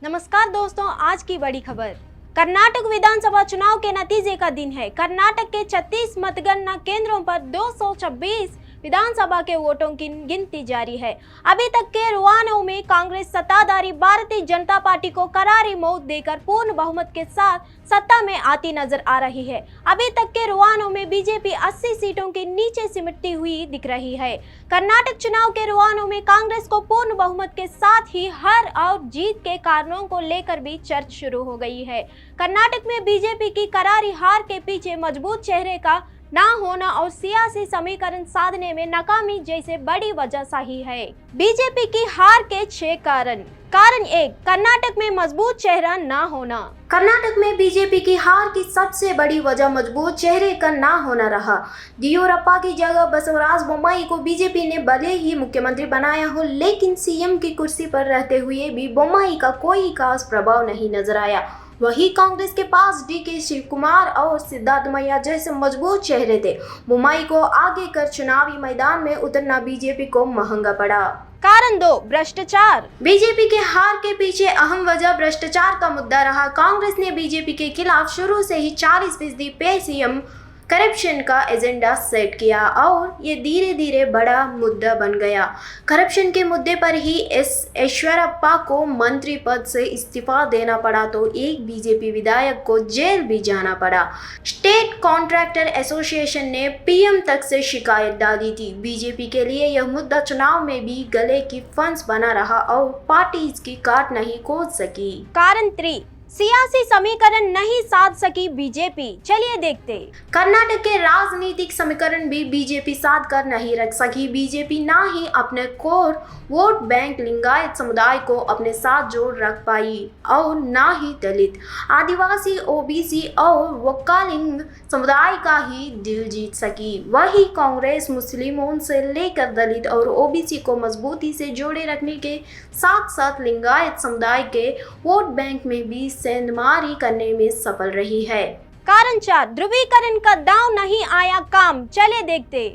नमस्कार दोस्तों, आज की बड़ी खबर। कर्नाटक विधानसभा चुनाव के नतीजे का दिन है। कर्नाटक के 36 मतगणना केंद्रों पर 226 विधानसभा के वोटों की गिनती जारी है। अभी तक के रुआनों में कांग्रेस सत्ताधारी भारतीय जनता पार्टी को करारी मौत देकर पूर्ण बहुमत के साथ सत्ता में आती नजर आ रही है। अभी तक के रुआनों में बीजेपी 80 सीटों के नीचे सिमटती हुई दिख रही है। कर्नाटक चुनाव के रुआनों में कांग्रेस को पूर्ण बहुमत के साथ ही हार और जीत के कारणों को लेकर भी चर्चा शुरू हो गई है। कर्नाटक में बीजेपी की करारी हार के पीछे मजबूत चेहरे का ना होना और सियासी समीकरण साधने में नाकामी जैसे बड़ी वजह सही है। बीजेपी की हार के 6 कारण। कारण 1, कर्नाटक में मजबूत चेहरा ना होना। कर्नाटक में बीजेपी की हार की सबसे बड़ी वजह मजबूत चेहरे का ना होना रहा। येदियुरप्पा की जगह बसवराज बोम्मई को बीजेपी ने भले ही मुख्यमंत्री बनाया हो, लेकिन सीएम की कुर्सी पर रहते हुए भी बोम्मई का कोई खास प्रभाव नहीं नजर आया। वही कांग्रेस के पास डीके शिवकुमार और सिद्धारमैया जैसे मजबूत चेहरे थे। बोम्मई को आगे कर चुनावी मैदान में उतरना बीजेपी को महंगा पड़ा। कारण 2, भ्रष्टाचार। बीजेपी के हार के पीछे अहम वजह भ्रष्टाचार का मुद्दा रहा। कांग्रेस ने बीजेपी के खिलाफ शुरू से ही 40% पे सीएम करप्शन का एजेंडा सेट किया और ये धीरे धीरे बड़ा मुद्दा बन गया। करप्शन के मुद्दे पर ही येदियुरप्पा को मंत्री पद से इस्तीफा देना पड़ा तो एक बीजेपी विधायक को जेल भी जाना पड़ा। स्टेट कॉन्ट्रैक्टर एसोसिएशन ने पीएम तक से शिकायत डाली थी। बीजेपी के लिए यह मुद्दा चुनाव में भी गले की फंस बना रहा और पार्टी इसकी काट नहीं खोज सकी। कारण 3, सियासी समीकरण नहीं साध सकी बीजेपी। चलिए देखते। कर्नाटक के राजनीतिक समीकरण भी बीजेपी साध कर नहीं रख सकी। बीजेपी ना ही अपने कोर वोट बैंक लिंगायत समुदाय को अपने साथ जोड़ रख पाई और ना ही दलित, आदिवासी, ओबीसी और वक्कालिंग समुदाय का ही दिल जीत सकी। वही कांग्रेस मुस्लिमों से लेकर दलित और ओबीसी को मजबूती से जोड़े रखने के साथ साथ लिंगायत समुदाय के वोट बैंक में भी सेंधमारी करने में सफल रही है। कारण 4, ध्रुवीकरण का दांव नहीं आया काम। चले देखते।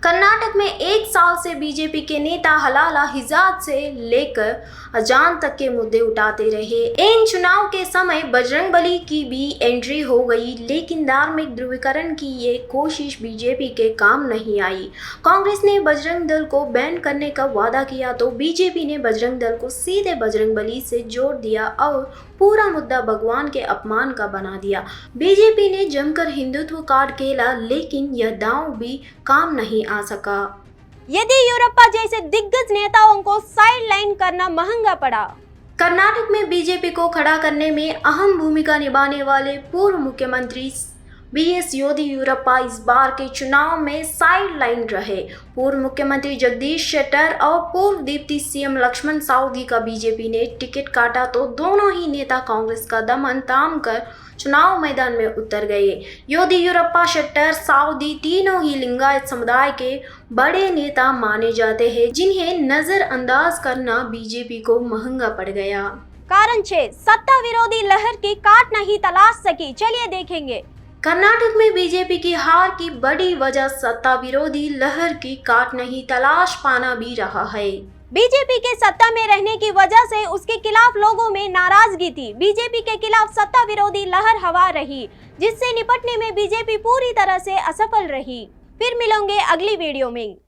कर्नाटक में 1 साल से बीजेपी के नेता हलाला हिजाज से लेकर अजान तक के मुद्दे उठाते रहे। इन चुनाव के समय बजरंगबली की भी एंट्री हो गई, लेकिन धार्मिक ध्रुवीकरण की ये कोशिश बीजेपी के काम नहीं आई। कांग्रेस ने बजरंग दल को बैन करने का वादा किया तो बीजेपी ने बजरंग दल को सीधे बजरंगबली से जोड़ दिया और पूरा मुद्दा भगवान के अपमान का बना दिया। बीजेपी ने जमकर हिंदुत्व कार्ड खेला, लेकिन यह दांव भी काम नहीं आ सका। येदियुरप्पा जैसे दिग्गज नेताओं को साइडलाइन करना महंगा पड़ा। कर्नाटक में बीजेपी को खड़ा करने में अहम भूमिका निभाने वाले पूर्व मुख्यमंत्री बीएस येदियुरप्पा इस बार के चुनाव में साइडलाइन रहे। पूर्व मुख्यमंत्री जगदीश शेट्टर और पूर्व डिप्टी सीएम लक्ष्मण सावदी का बीजेपी ने टिकट काटा तो दोनों ही नेता कांग्रेस का दमन थाम कर चुनाव मैदान में उतर गए। येदियुरप्पा, शेट्टर, सावदी तीनों ही लिंगायत समुदाय के बड़े नेता माने जाते हैं, जिन्हें नजरअंदाज करना बीजेपी को महंगा पड़ गया। कारण 6, सत्ता विरोधी लहर की काट नहीं तलाश सकी। चलिए देखेंगे। कर्नाटक में बीजेपी की हार की बड़ी वजह सत्ता विरोधी लहर की काट नहीं तलाश पाना भी रहा है। बीजेपी के सत्ता में रहने की वजह से उसके खिलाफ लोगों में नाराजगी थी। बीजेपी के खिलाफ सत्ता विरोधी लहर हवा रही, जिससे निपटने में बीजेपी पूरी तरह से असफल रही। फिर मिलेंगे अगली वीडियो में।